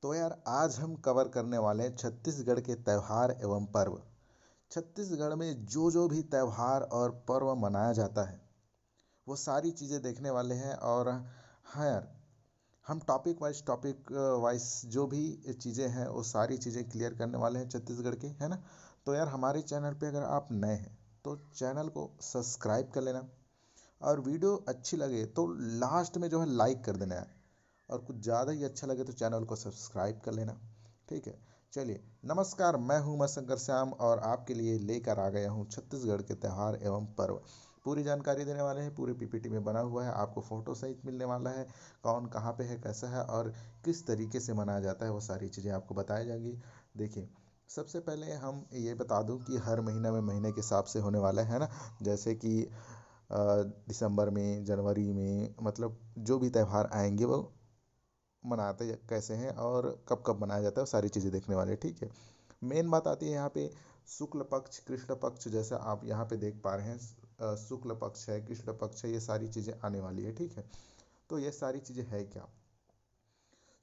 तो यार आज हम कवर करने वाले हैं छत्तीसगढ़ के त्योहार एवं पर्व। छत्तीसगढ़ में जो जो भी त्योहार और पर्व मनाया जाता है वो सारी चीज़ें देखने वाले हैं। और हाँ यार, हम टॉपिक वाइज जो भी चीज़ें हैं वो सारी चीज़ें क्लियर करने वाले हैं छत्तीसगढ़ के, है ना। तो यार हमारे चैनल पे अगर आप नए हैं तो चैनल को सब्सक्राइब कर लेना, और वीडियो अच्छी लगे तो लास्ट में जो है लाइक कर देना यार। और कुछ ज़्यादा ही अच्छा लगे तो चैनल को सब्सक्राइब कर लेना। ठीक है, चलिए। नमस्कार, मैं हूं शंकर श्याम और आपके लिए लेकर आ गया हूं छत्तीसगढ़ के त्यौहार एवं पर्व। पूरी जानकारी देने वाले हैं, पूरी पीपीटी में बना हुआ है, आपको फोटो सहित मिलने वाला है। कौन कहाँ पे है, कैसा है और किस तरीके से मनाया जाता है वो सारी चीज़ें आपको बताई जाएंगी। देखिए, सबसे पहले हम ये बता दूं कि हर महीना में महीने के हिसाब से होने वाला है ना। जैसे कि दिसंबर में, जनवरी में, मतलब जो भी त्यौहार आएंगे वो मनाते कैसे हैं और कब कब मनाया जाता है, वो सारी चीज़ें देखने वाले हैं। ठीक है, मेन बात आती है यहाँ पे शुक्ल पक्ष कृष्ण पक्ष, जैसा आप यहाँ पे देख पा रहे हैं। शुक्ल पक्ष है, कृष्ण पक्ष है, ये सारी चीज़ें आने वाली है। ठीक है, तो ये सारी चीज़ें है क्या।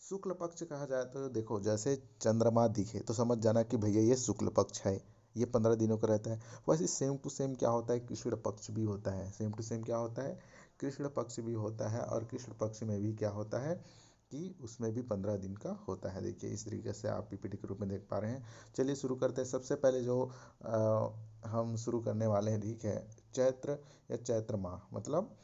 शुक्ल पक्ष कहा जाए तो देखो, जैसे चंद्रमा दिखे तो समझ जाना कि भैया ये शुक्ल पक्ष है। ये 15 दिनों का रहता है। वैसे सेम टू सेम क्या होता है, कृष्ण पक्ष भी होता है। सेम टू सेम क्या होता है, कृष्ण पक्ष भी होता है। और कृष्ण पक्ष में भी क्या होता है कि उसमें भी 15 दिन का होता है। देखिए, इस तरीके से आप पीपीटी के रूप में देख पा रहे हैं। चलिए शुरू करते हैं। सबसे पहले जो हम शुरू करने वाले हैं, ठीक है, चैत्र या चैत्र माह, मतलब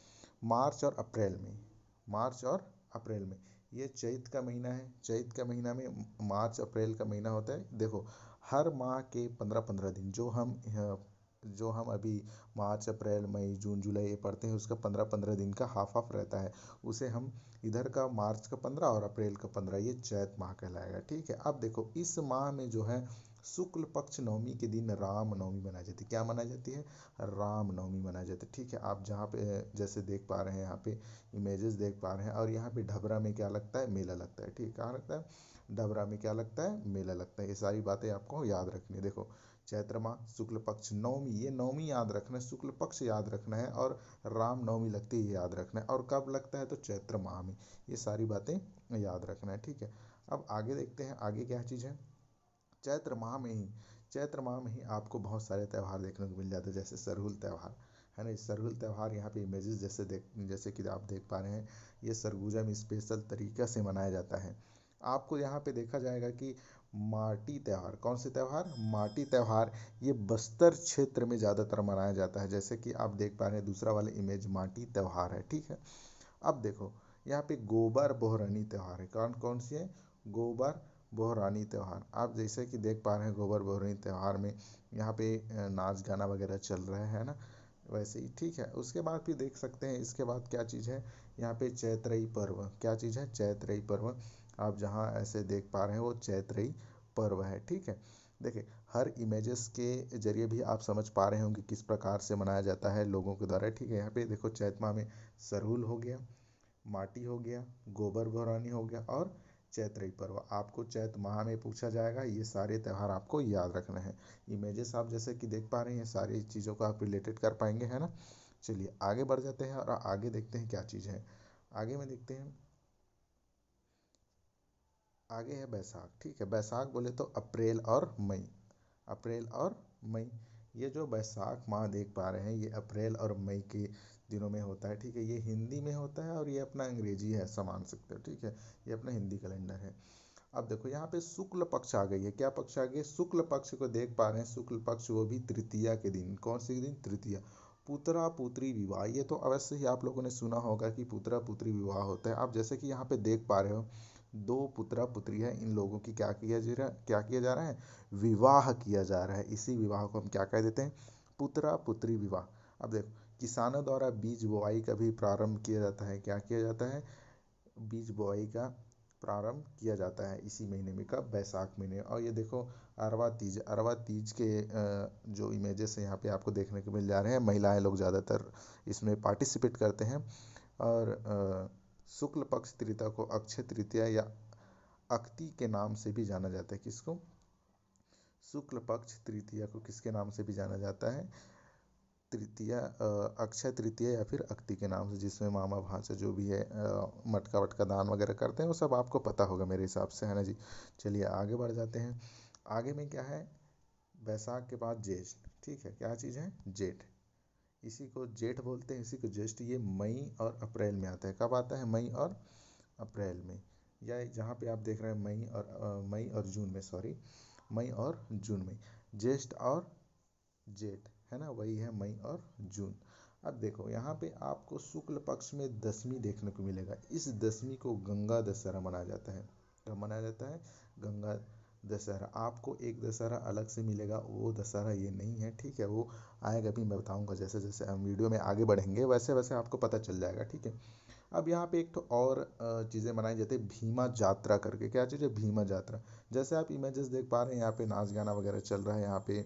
मार्च और अप्रैल में। मार्च और अप्रैल में, ये चैत का महीना है। चैत का महीना में मार्च अप्रैल का महीना होता है। देखो, हर माह के 15-15 दिन जो हम अभी मार्च अप्रैल मई जून जुलाई ये पढ़ते हैं, उसका 15-15 दिन का हाफ हाफ रहता है। उसे हम इधर का मार्च का 15 और अप्रैल का 15, ये चैत माह कहलाएगा। ठीक है, अब देखो इस माह में जो है शुक्ल पक्ष नवमी के दिन राम नवमी मनाई जाती है। क्या मनाई जाती है, राम नवमी मनाई जाती है। ठीक है, आप जहाँ पे जैसे देख पा रहे हैं, यहाँ पे इमेजेस देख पा रहे हैं। और यहाँ पे ढबरा में क्या लगता है, मेला लगता है। ठीक है, कहाँ लगता है, ढबरा में क्या लगता है, मेला लगता है। ये सारी बातें आपको याद रखनी है। देखो, चैत्र माह शुक्ल पक्ष नवमी, ये नवमी याद रखना है, शुक्ल पक्ष याद रखना है, और राम नवमी लगती है ये याद रखना है। और कब लगता है, तो चैत्र माह में। ये सारी बातें याद रखना है। ठीक है, अब आगे देखते हैं आगे क्या चीज़ है। चैत्र माह में ही चैत्र माह में ही आपको बहुत सारे त्यौहार देखने को मिल जाते हैं, जैसे सरहुल त्यौहार, है ना। इस सरहुल त्यौहार यहाँ पे इमेजेस जैसे कि आप देख पा रहे हैं, ये सरगुजा में स्पेशल तरीका से मनाया जाता है। आपको यहाँ पे देखा जाएगा कि माटी त्यौहार, कौन से त्यौहार, माटी त्यौहार, ये बस्तर क्षेत्र में ज़्यादातर मनाया जाता है। जैसे कि आप देख पा रहे हैं, दूसरा वाला इमेज माटी त्यौहार है। ठीक है, अब देखो यहाँ पे गोबर बोहरानी त्यौहार है। कौन कौन सी है, गोबर बोहरानी त्यौहार। आप जैसे कि देख पा रहे हैं, गोबर बोहरानी त्यौहार में यहाँ पे नाच गाना वगैरह चल रहा है ना, वैसे ही। ठीक है, उसके बाद फिर देख सकते हैं, इसके बाद क्या चीज़ है, यहाँ पे चैत्रई पर्व। क्या चीज़ है, चैत्रई पर्व। आप जहाँ ऐसे देख पा रहे हैं वो चैत्रई पर्व है। ठीक है, देखिए, हर इमेजेस के जरिए भी आप समझ पा रहे होंगे किस प्रकार से मनाया जाता है लोगों के द्वारा। ठीक है, यहाँ पे देखो, चैत माह में सरहुल हो गया, माटी हो गया, गोबर भरानी हो गया, और चैत्रई पर्व। आपको चैत माह में पूछा जाएगा, ये सारे त्यौहार आपको याद रखना है। इमेजेस आप जैसे कि देख पा रहे हैं, सारी चीज़ों को आप रिलेटेड कर पाएंगे, है ना। चलिए आगे बढ़ जाते हैं और आगे देखते हैं क्या चीज़ है। आगे में देखते हैं, आगे है बैसाख। ठीक है, बैसाख बोले तो अप्रैल और मई। अप्रैल और मई, ये जो बैसाख माह देख पा रहे हैं, ये अप्रैल और मई के दिनों में होता है। ठीक है, ये हिंदी में होता है और ये अपना अंग्रेजी है, समान सकते हो। ठीक है, ये अपना हिंदी कैलेंडर है। अब देखो यहाँ पे शुक्ल पक्ष आ गई है। क्या पक्ष आ गई, शुक्ल पक्ष को देख पा रहे हैं। शुक्ल पक्ष, वो भी तृतीया के दिन। कौन से दिन, तृतीया। पुत्रा पुत्री विवाह, ये तो अवश्य ही आप लोगों ने सुना होगा कि पुत्रा पुत्री विवाह होता है। आप जैसे कि यहाँ पे देख पा रहे हो, दो पुत्रा पुत्री है, इन लोगों की क्या किया जा रहा है, विवाह किया जा रहा है। इसी विवाह को हम क्या कह देते हैं, पुत्रा पुत्री विवाह। अब देखो, किसानों द्वारा बीज बोआई का भी प्रारंभ किया जाता है। क्या किया जाता है, बीज बोआई का प्रारंभ किया जाता है इसी महीने में, कब, बैसाख महीने। और ये देखो, अरवा तीज के जो इमेजेस हैं यहाँ पे आपको देखने को मिल जा रहे हैं। महिलाएं लोग ज़्यादातर इसमें पार्टिसिपेट करते हैं। और शुक्ल पक्ष तृतीया को अक्षय तृतीया या अक्ति के नाम से भी जाना जाता है। किसको, शुक्ल पक्ष तृतीया को किसके नाम से भी जाना जाता है, तृतीया, अक्षय तृतीया या फिर अक्ति के नाम से, जिसमें मामा भांजा जो भी है मटका वटका दान वगैरह करते हैं, वो सब आपको पता होगा मेरे हिसाब से, है ना जी। चलिए आगे बढ़ जाते हैं। आगे में क्या है, बैसाख के बाद जेठ, ठीक है, क्या चीज़ है, जेठ। इसी को जेठ बोलते हैं, इसी को ज्येष्ठ। ये मई और अप्रैल में आता है। कब आता है, मई और अप्रैल में। या जहाँ पे आप देख रहे हैं मई और जून में, सॉरी, मई और जून में। ज्येष्ठ और जेठ, है ना, वही है मई और जून। अब देखो यहाँ पे आपको शुक्ल पक्ष में दशमी देखने को मिलेगा। इस दशमी को गंगा दशहरा मनाया जाता है। कब मनाया जाता है, गंगा दशहरा। आपको एक दशहरा अलग से मिलेगा, वो दशहरा ये नहीं है, ठीक है, वो आएगा भी, मैं बताऊंगा। जैसे जैसे हम वीडियो में आगे बढ़ेंगे वैसे वैसे आपको पता चल जाएगा, ठीक है। अब यहाँ पे एक तो और चीज़ें मनाई जाती है, भीमा यात्रा करके। क्या चीज़ है, भीमा यात्रा। जैसे आप इमेजेस देख पा रहे हैं, यहाँ पे नाच गाना वगैरह चल रहा है। यहाँ पे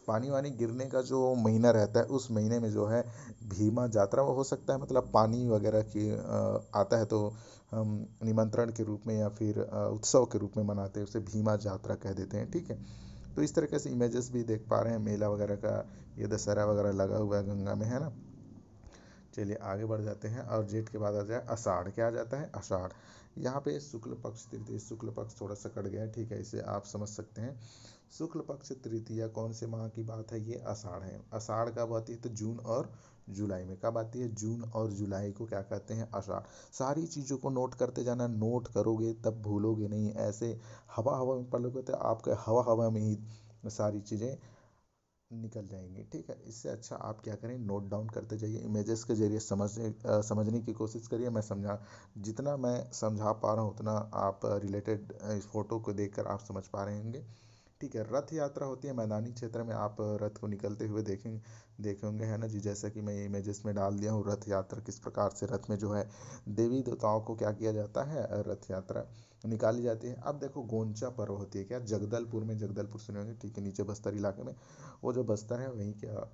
पानी वानी गिरने का जो महीना रहता है, उस महीने में जो है भीमा यात्रा, वो हो सकता है मतलब पानी वगैरह की आता है, तो हम निमंत्रण के रूप में या फिर उत्सव के रूप में मनाते हैं, उसे भीमा यात्रा कह देते हैं, ठीक है। तो इस तरीके से इमेजेस भी देख पा रहे हैं, मेला वगैरह का, ये दशहरा वगैरह लगा हुआ है गंगा में, है ना। चलिए आगे बढ़ जाते हैं। और जेठ के बाद आ जाए आषाढ़। क्या आ जाता है, आषाढ़। यहाँ पे शुक्ल पक्ष तृतीया, शुक्ल पक्ष थोड़ा सा कट गया है, ठीक है, इसे आप समझ सकते हैं। शुक्ल पक्ष तृतीया कौन से माह की बात है, ये आषाढ़ है। आषाढ़ कब आती है, तो जून और जुलाई में। कब आती है, जून और जुलाई को क्या कहते हैं, आषाढ़। सारी चीज़ों को नोट करते जाना, नोट करोगे तब भूलोगे नहीं। ऐसे हवा हवा में पढ़ोगे तो आपके हवा हवा में ही सारी चीज़ें निकल जाएंगी, ठीक है। इससे अच्छा आप क्या करें, नोट डाउन करते जाइए, इमेजेस के जरिए समझने की कोशिश करिए। मैं समझा, जितना मैं समझा पा रहा हूँ उतना आप रिलेटेड इस फोटो को देखकर आप समझ पा रहे होंगे, ठीक है। रथ यात्रा होती है मैदानी क्षेत्र में, आप रथ को निकलते हुए देखे होंगे, है ना जी। जैसा कि मैं इमेजेस में डाल दिया हूँ, रथ यात्रा किस प्रकार से रथ में जो है देवी देवताओं को क्या किया जाता है, रथ यात्रा निकाली जाती है। अब देखो गोंचा पर्व होती है, क्या, जगदलपुर में, जगदलपुर सुने होंगे, ठीक है, नीचे बस्तर इलाके में। वो जो बस्तर है वहीं का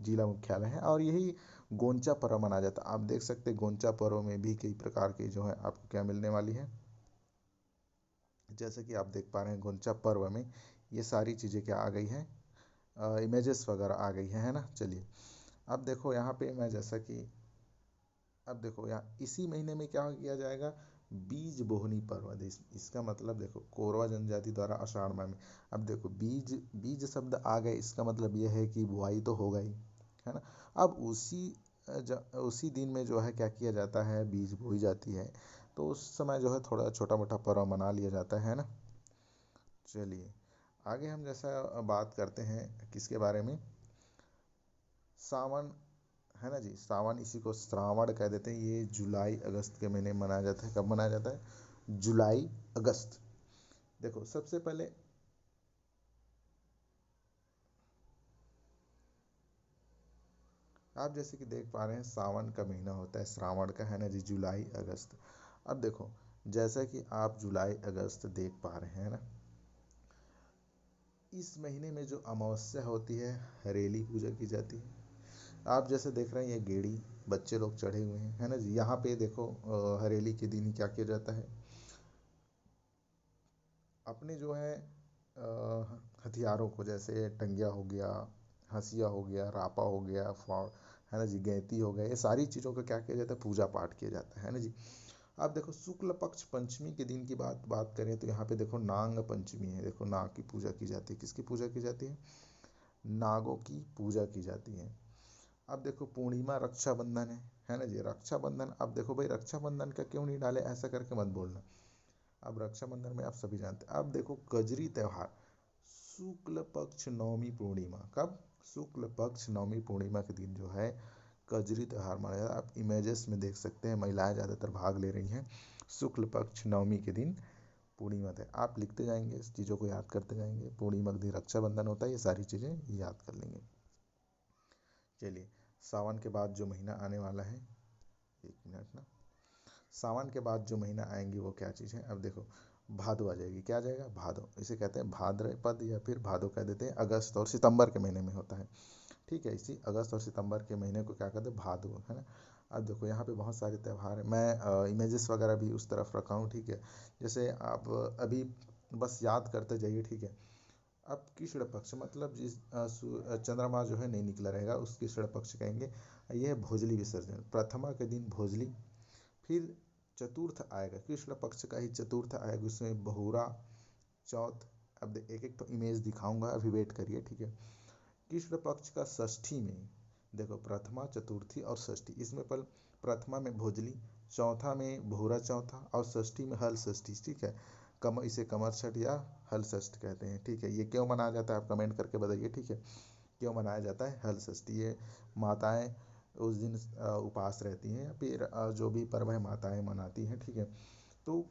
जिला मुख्यालय है, और यही गोंचा पर्व मनाया जाता है। आप देख सकते हैं गोंचा पर्व में भी कई प्रकार की जो है आपको क्या मिलने वाली है। जैसे कि आप देख पा रहे हैं गोंचा पर्व में ये सारी चीज़ें क्या आ गई हैं, इमेजेस वगैरह आ गई हैं, है ना। चलिए अब देखो यहाँ पे मैं, जैसा कि अब देखो यहाँ इसी महीने में क्या किया जाएगा, बीज बोहनी पर्व। इसका मतलब देखो, कोरवा जनजाति द्वारा आषाढ़ माह में। अब देखो बीज, बीज शब्द आ गए, इसका मतलब यह है कि बुआई तो होगा ही, है ना। अब उसी दिन में जो है क्या किया जाता है, बीज बोई जाती है। तो उस समय जो है थोड़ा छोटा मोटा पर्व मना लिया जाता है ना। चलिए आगे हम जैसा बात करते हैं किसके बारे में, सावन, है ना जी। सावन, इसी को श्रावण कह देते हैं। ये जुलाई अगस्त के महीने में मनाया जाता है। कब मनाया जाता है, जुलाई अगस्त। देखो सबसे पहले आप जैसे कि देख पा रहे हैं, सावन का महीना होता है श्रावण का, है ना जी, जुलाई अगस्त। अब देखो जैसा कि आप जुलाई अगस्त देख पा रहे हैं ना, इस महीने में जो अमावस्या होती है, हरेली पूजा की जाती है। आप जैसे देख रहे हैं ये गेड़ी बच्चे लोग चढ़े हुए हैं, है ना जी। यहाँ पे देखो हरेली के दिन क्या किया जाता है, अपने जो है हथियारों को, जैसे टंगिया हो गया, हंसिया हो गया, रापा हो गया, फाव, है ना जी, गैती हो गया, ये सारी चीज़ों का क्या किया जाता है, पूजा पाठ किया जाता है ना जी। अब देखो शुक्ल पक्ष पंचमी के दिन की बात करें तो यहाँ पे देखो नाग पंचमी है। देखो नाग की पूजा की जाती है। किसकी पूजा की जाती है, नागों की पूजा की जाती है। अब देखो पूर्णिमा रक्षाबंधन है ना जी, रक्षाबंधन। अब देखो भाई रक्षाबंधन का क्यों नहीं डाले, ऐसा करके मत बोलना। अब रक्षाबंधन में आप सभी जानते हैं। अब देखो कजरी त्योहार, शुक्ल पक्ष नवमी पूर्णिमा। कब, शुक्ल पक्ष नवमी पूर्णिमा के दिन जो है कजरी त्योहार मनाया जाता है। आप इमेजेस में देख सकते हैं, महिलाएं ज़्यादातर भाग ले रही हैं। शुक्ल पक्ष नवमी के दिन पूर्णिमा है, आप लिखते जाएंगे, इस चीज़ों को याद करते जाएंगे। पूर्णिमा के दिन रक्षाबंधन होता है, ये सारी चीज़ें याद कर लेंगे। चलिए सावन के बाद जो महीना आने वाला है, एक मिनट ना, सावन के बाद जो महीना आएंगी वो क्या चीज़ है। अब देखो भादो आ जाएगी। क्या आ जाएगा, भादो। इसे कहते हैं भाद्रपद या फिर भादो कह देते हैं। अगस्त और सितंबर के महीने में होता है, ठीक है। इसी अगस्त और सितंबर के महीने को क्या कहते हैं, भादो, है ना। अब देखो यहाँ पे बहुत सारे त्यौहार हैं, मैं इमेजेस वगैरह भी उस तरफ रखा हूँ, ठीक है। जैसे आप अभी बस याद करते जाइए, ठीक है। अब कृष्ण पक्ष मतलब चंद्रमा जो है नहीं निकला रहेगा उस कृष्ण पक्ष कहेंगे। यह है भोजली विसर्जन, प्रथमा के दिन भोजली। फिर चतुर्थ आएगा, कृष्ण पक्ष का ही चतुर्थ आएगा, उसमें बहुरा चौथ। अब एक एक तो इमेज दिखाऊंगा, अभी वेट करिए, ठीक है। कृष्ण पक्ष का षष्ठी में देखो, प्रथमा चतुर्थी और षष्ठी, इसमें पर प्रथमा में भोजली, चौथा में भूरा चौथा और षष्ठी में हल षष्ठी, ठीक है। इसे कमर छठ या हल षष्ठ कहते हैं, ठीक है। ये क्यों मनाया जाता है आप कमेंट करके बताइए, ठीक है। क्यों मनाया जाता है हल षष्ठी? ये माताएं उस दिन उपवास रहती हैं, या फिर जो भी पर्व है माताएं मनाती हैं, ठीक है। तो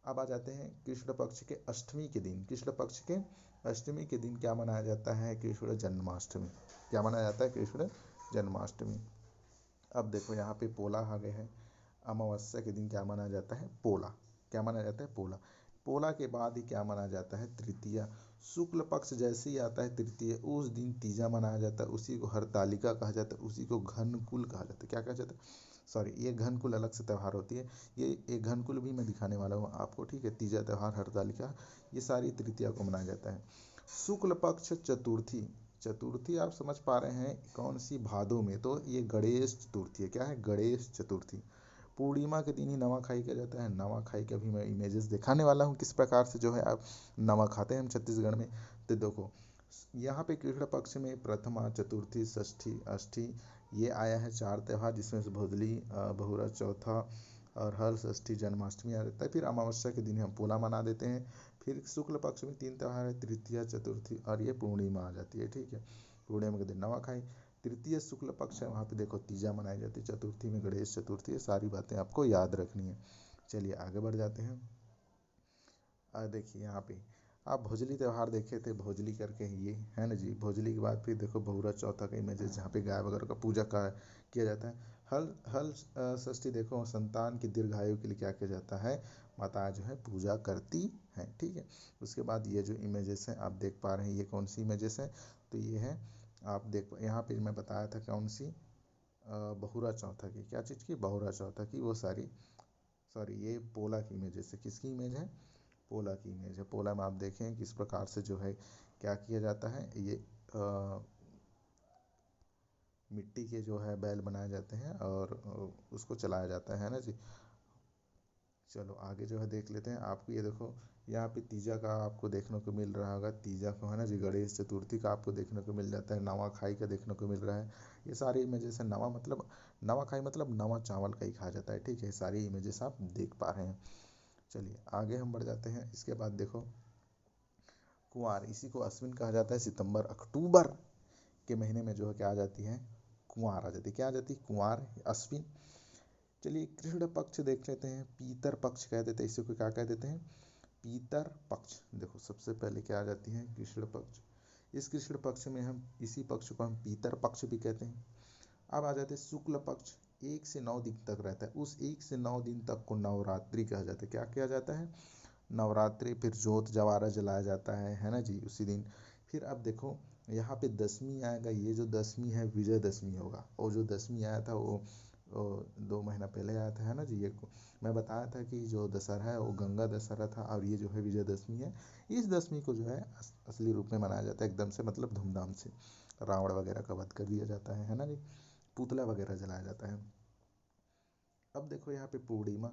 अब आ जाते हैं कृष्ण पक्ष के अष्टमी के दिन। कृष्ण पक्ष के अष्टमी के दिन क्या मनाया जाता है? कृष्ण जन्माष्टमी। क्या मनाया जाता है? कृष्ण जन्माष्टमी। अब देखो यहाँ पे पोला आ गए हैं। अमावस्या के दिन क्या मनाया जाता है? पोला। क्या मनाया जाता है? पोला। पोला के बाद ही क्या मनाया जाता है? तृतीया। शुक्ल पक्ष जैसे ही आता है तृतीय, उस दिन तीजा मनाया जाता है, उसी को हरतालिका कहा जाता है, उसी को घनकुल कहा जाता है। क्या कहा जाता है? सॉरी, ये घनकुल अलग से त्यौहार होती है, ये एक घनकुल भी मैं दिखाने वाला हूँ आपको, ठीक है। तीजा त्यौहार, हरतालिका, ये सारी तृतीया को मनाया जाता है। शुक्ल पक्ष चतुर्थी। चतुर्थी आप समझ पा रहे हैं कौन सी? भादो में, तो ये गणेश चतुर्थी है। क्या है? गणेश चतुर्थी। पूर्णिमा के दिन ही नवा खाई किया जाता है। नवा खाई के अभी मैं इमेजेस दिखाने वाला हूँ किस प्रकार से जो है आप नवा खाते हैं हम छत्तीसगढ़ में। तो देखो यहाँ पे कृष्ण पक्ष में प्रथमा चतुर्थी षष्ठी अष्ठी ये आया है 4 त्यौहार, जिसमें से भोजली, बहुरा चौथा और हल षष्ठी जन्माष्टमी आ जाता है। फिर अमावस्या के दिन हम पोला मना देते हैं। फिर शुक्ल पक्ष में 3 त्यौहार है, तृतीया चतुर्थी और ये पूर्णिमा आ जाती है, ठीक है। पूर्णिमा के दिन नवाखाई। तृतीय शुक्ल पक्ष है, वहाँ पे देखो तीजा मनाई जाती है। चतुर्थी में गणेश चतुर्थी। ये सारी बातें आपको याद रखनी है। चलिए आगे बढ़ जाते हैं। देखिए यहाँ पे आप भोजली त्यौहार देखे थे, भोजली करके ये है ना जी। भोजली के बाद फिर देखो बहुरा चौथा का इमेजेस, जहाँ पे गाय वगैरह का पूजा का किया जाता है। हल हल षष्ठी देखो, संतान की दीर्घायु के लिए क्या किया जाता है? माता जो है पूजा करती हैं, ठीक है। उसके बाद ये जो इमेजेस हैं आप देख पा रहे हैं, ये कौन सी इमेजेस हैं? तो ये है, आप देख यहाँ पे मैं बताया था कौन सी, बहुरा चौथा की। क्या चीज़ की? बहुरा चौथा की। वो सारी, सॉरी, ये पोला की इमेजेस है। किसकी इमेज है? पोला की इमेज है। पोला में आप देखें किस प्रकार से जो है क्या किया जाता है। ये मिट्टी के जो है बैल बनाए जाते हैं और उसको चलाया जाता है ना जी। चलो आगे जो है देख लेते हैं। आपको ये देखो, यहाँ पे तीजा का आपको देखने को मिल रहा होगा, तीजा को है ना जी। गणेश चतुर्थी का आपको देखने को मिल जाता है। नवा खाई का देखने को मिल रहा है। ये सारी इमेजेस है। नवा मतलब, नवा खाई मतलब नवा चावल का ही खाया जाता है, ठीक है। सारी इमेजेस आप देख पा रहे हैं। चलिए आगे हम बढ़ जाते हैं। इसके बाद देखो कुंवार, इसी को अश्विन कहा जाता है। सितंबर अक्टूबर के महीने में जो है क्या आ जाती है? कुंवार आ जाती है। क्या आ जाती है? कुंवार, अश्विन। चलिए कृष्ण पक्ष देख लेते हैं। पीतर पक्ष कह देते हैं इसी को। क्या कह देते हैं? पीतर पक्ष। देखो सबसे पहले क्या आ जाती है? कृष्ण पक्ष। इस कृष्ण पक्ष में हम, इसी पक्ष को हम पीतर पक्ष भी कहते हैं। अब आ जाते हैं शुक्ल पक्ष। 1 से 9 दिन तक रहता है। उस 1 से 9 दिन तक को नवरात्रि कहा जाता है। क्या किया जाता है? नवरात्रि। फिर जोत जवारा जलाया जाता है ना जी, उसी दिन। फिर अब देखो यहाँ पे दसवीं आएगा। ये जो दसवीं है विजयदशमी होगा। और जो दसवीं आया था वो 2 महीना पहले आया था, है ना जी। ये मैं बताया था कि जो दशहरा है वो गंगा दशहरा था, और ये जो है विजयदशमी है। इस दशमी को जो है असली रूप में मनाया जाता है, एकदम से, मतलब धूमधाम से। रावण वगैरह का वध कर दिया जाता है ना जी। पुतला वगैरह जलाया जाता है। अब देखो यहाँ पे पूर्णिमा।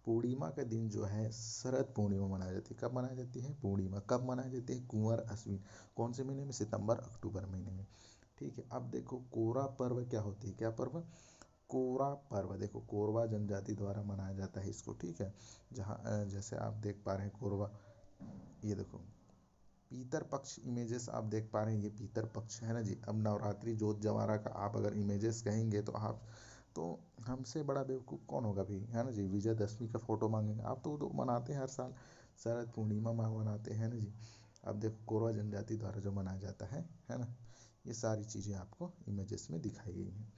पूर्णिमा का दिन जो है शरद पूर्णिमा मनाई जाती है। कब मनाई जाती है? पूर्णिमा। कब मनाई जाती है? कुंवर अश्विन। कौन से महीने में? सितंबर अक्टूबर महीने में, ठीक है। अब देखो कोरा पर्व क्या होती है? क्या पर्व? कोरा पर्व। देखो कोरवा जनजाति द्वारा मनाया जाता है इसको, ठीक है। जहाँ जैसे आप देख पा रहे हैं कोरवा, ये देखो पीतर पक्ष इमेजेस आप देख पा रहे हैं। ये पीतर पक्ष है ना जी। अब नवरात्रि जोत जवारा का आप अगर इमेजेस कहेंगे तो आप, तो हमसे बड़ा बेवकूफ़ कौन होगा भी, है ना जी। विजयदशमी का फोटो मांगेंगे आप, तो मनाते हैं हर साल। शरद पूर्णिमा मनाते हैं ना जी। अब देखो कोरवा जनजाति द्वारा जो मनाया जाता है ना। ये सारी चीज़ें आपको इमेजेस में दिखाई गई हैं।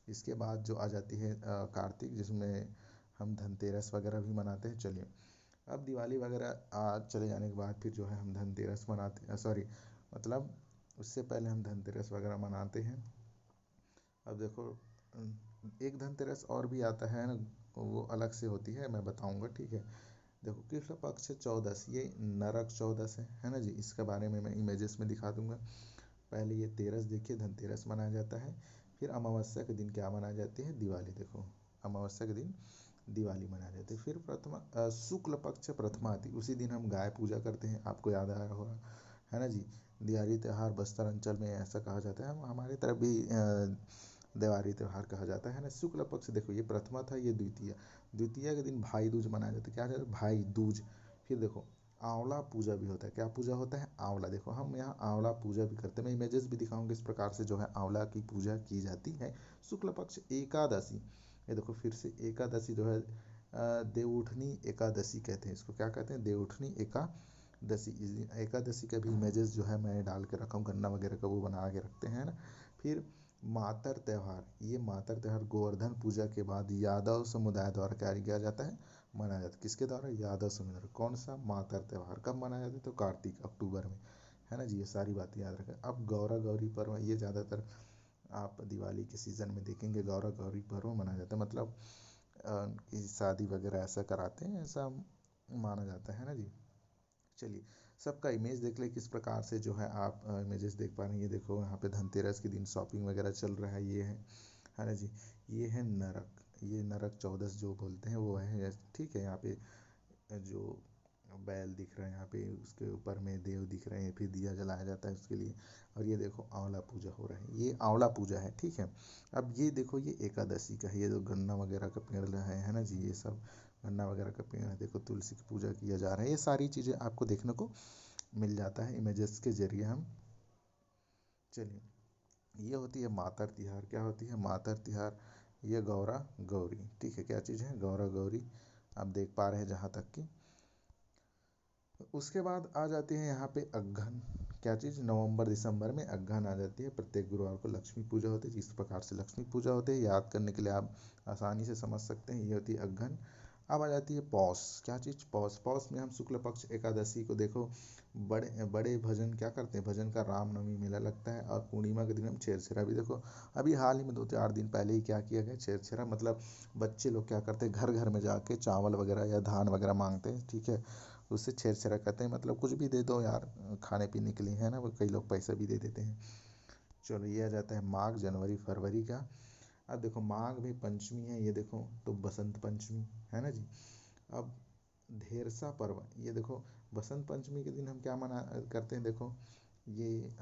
इसके बाद जो आ जाती है कार्तिक, जिसमें हम धनतेरस वगैरह भी मनाते हैं। चलिए अब दिवाली वगैरह चले जाने के बाद फिर जो है हम धनतेरस मनाते हैं, सॉरी, मतलब उससे पहले हम धनतेरस वगैरह मनाते हैं। अब देखो एक धनतेरस और भी आता है ना, वो अलग से होती है, मैं बताऊंगा, ठीक है। देखो कृष्ण पक्ष चौदस ये नरक चौदस है ना जी। इसके बारे में मैं इमेजेस में दिखा दूंगा। पहले ये तेरस देखिए, धनतेरस मनाया जाता है। फिर अमावस्या के दिन क्या मनाई जाती है, दिवाली। देखो अमावस्या के दिन दिवाली मनाई जाती है। फिर प्रथमा शुक्ल पक्ष प्रथमा आती, उसी दिन हम गाय पूजा करते हैं, आपको याद आया होगा है ना जी। दिवाली त्यौहार बस्तर अंचल में ऐसा कहा जाता है, हमारी तरफ भी दिवाली त्यौहार कहा जाता है ना। शुक्ल पक्ष देखो ये प्रथमा था, ये द्वितीय। द्वितीय के दिन भाई दूज मनाया जाता है। क्या कहते हैं, भाई दूज। फिर देखो आंवला पूजा भी होता है। क्या पूजा होता है, आंवला। देखो हम यहाँ आंवला पूजा भी करते हैं, मैं इमेजेस भी दिखाऊंगा इस प्रकार से जो है आंवला की पूजा की जाती है। शुक्ल पक्ष एकादशी, ये देखो फिर से एकादशी जो है देवउठनी एकादशी कहते हैं इसको। क्या कहते हैं, देवउठनी एकादशी। इस दिन एकादशी का भी इमेजेस जो है मैं डाल के रखा हूँ, गन्ना वगैरह का वो बना के रखते हैं ना। फिर मातर त्यौहार, ये मातर त्यौहार गोवर्धन पूजा के बाद यादव समुदाय द्वारा क्या किया जाता है, मनाया जाता है। किसके द्वारा, यादव समुदाय। कौन सा, मातर त्यौहार कब मनाया जाता है, तो कार्तिक अक्टूबर में है ना जी। ये सारी बातें याद रखें। अब गौरा गौरी पर्व, ये ज़्यादातर आप दिवाली के सीज़न में देखेंगे गौरा गौरी पर्व मनाया जाता है। मतलब कि शादी वगैरह ऐसा कराते हैं, ऐसा माना जाता है ना जी। चलिए सबका इमेज देख ले किस प्रकार से जो है आप इमेजेस देख पा रहे हैं। ये देखो यहाँ पे धनतेरस के दिन शॉपिंग वगैरह चल रहा है, ये है ना जी। ये है नरक, ये नरक चौदस जो बोलते हैं वो है, ठीक है। यहाँ पे जो बैल दिख रहा है यहाँ पे, उसके ऊपर में देव दिख रहे हैं, फिर दिया जलाया जाता है उसके लिए। और ये देखो आंवला पूजा हो रहा है, ये आंवला पूजा है, ठीक है। अब ये देखो ये एकादशी का है, ये जो गन्ना वगैरह का पेड़ है ना जी, ये सब गन्ना वगैरह का पेड़ है। देखो तुलसी की पूजा किया जा रहा है। ये सारी चीज़ें आपको देखने को मिल जाता है इमेजेस के जरिए हम। चलिए ये होती है मातर तिहार। क्या होती है, मातर तिहार। ये गौरा गौरी, ठीक है। क्या चीज़ है, गौरा गौरी। आप देख पा रहे हैं जहाँ तक कि उसके बाद आ जाती है यहाँ पे अगहन। क्या चीज़, नवंबर दिसंबर में अगहन आ जाती है। प्रत्येक गुरुवार को लक्ष्मी पूजा होती है। जिस प्रकार से लक्ष्मी पूजा होती है याद करने के लिए आप आसानी से समझ सकते हैं, ये होती है अगहन। अब आ जाती है पौष। क्या चीज़, पौष। पौष में हम शुक्ल पक्ष एकादशी को देखो बड़े बड़े भजन क्या करते हैं, भजन का रामनवमी मेला लगता है। और पूर्णिमा के दिन हम छेरछेरा भी देखो, अभी हाल ही में 2-4 दिन पहले ही क्या किया गया, छेरछेरा। मतलब बच्चे लोग क्या करते हैं, घर घर में जाके चावल वगैरह या धान वगैरह मांगते हैं, ठीक है। उससे छेरछेरा कहते हैं, मतलब कुछ भी दे दो यार खाने पीने के लिए, है ना। वो कई लोग पैसा भी दे देते हैं। चलो ये आ जाता है माघ, जनवरी फरवरी का। अब देखो माघ में पंचमी है, ये देखो तो बसंत पंचमी है ना जी। अब धेरसा पर्व, ये देखो बसंत पंचमी के दिन हम क्या मना करते हैं, देखो ये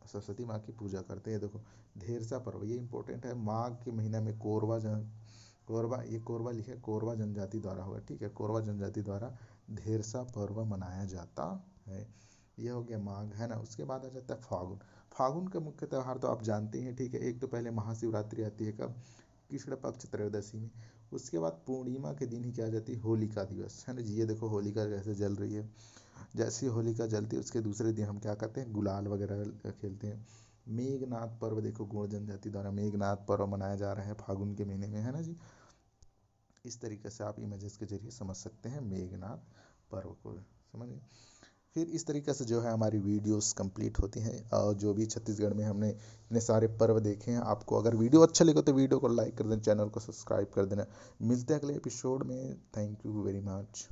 सरस्वती माँ की पूजा करते हैं। देखो धेरसा पर्व ये इंपॉर्टेंट है, माघ के महीना में कोरबा, ये कोरबा लिखे, कोरबा जनजाति द्वारा होगा, ठीक है। कोरबा जनजाति द्वारा धेरसा पर्व मनाया जाता है। ये हो गया माघ, है ना। उसके बाद आ जाता है फागुन। फागुन का मुख्य त्यौहार तो आप जानते हैं, ठीक है। एक तो पहले महाशिवरात्रि आती है, कब, कृष्ण पक्ष त्रयोदशी में। उसके बाद पूर्णिमा के दिन ही क्या आ जाती है, होलिका दिवस, है ना जी। ये देखो होलिका कैसे जल रही है। जैसी होलिका जलती है उसके दूसरे दिन हम क्या करते हैं, गुलाल वगैरह खेलते हैं। मेघनाथ पर्व देखो गोंड जनजाति द्वारा मेघनाथ पर्व मनाया जा रहा है फागुन के महीने में, है ना जी। इस तरीके से आप इमेजेस के जरिए समझ सकते हैं मेघनाथ पर्व को, समझिए। फिर इस तरीके से जो है हमारी वीडियोस कंप्लीट होती हैं, और जो भी छत्तीसगढ़ में हमने इतने सारे पर्व देखे हैं। आपको अगर वीडियो अच्छा लगे तो वीडियो को लाइक कर देना, चैनल को सब्सक्राइब कर देना। मिलते हैं अगले एपिसोड में। Thank you very much.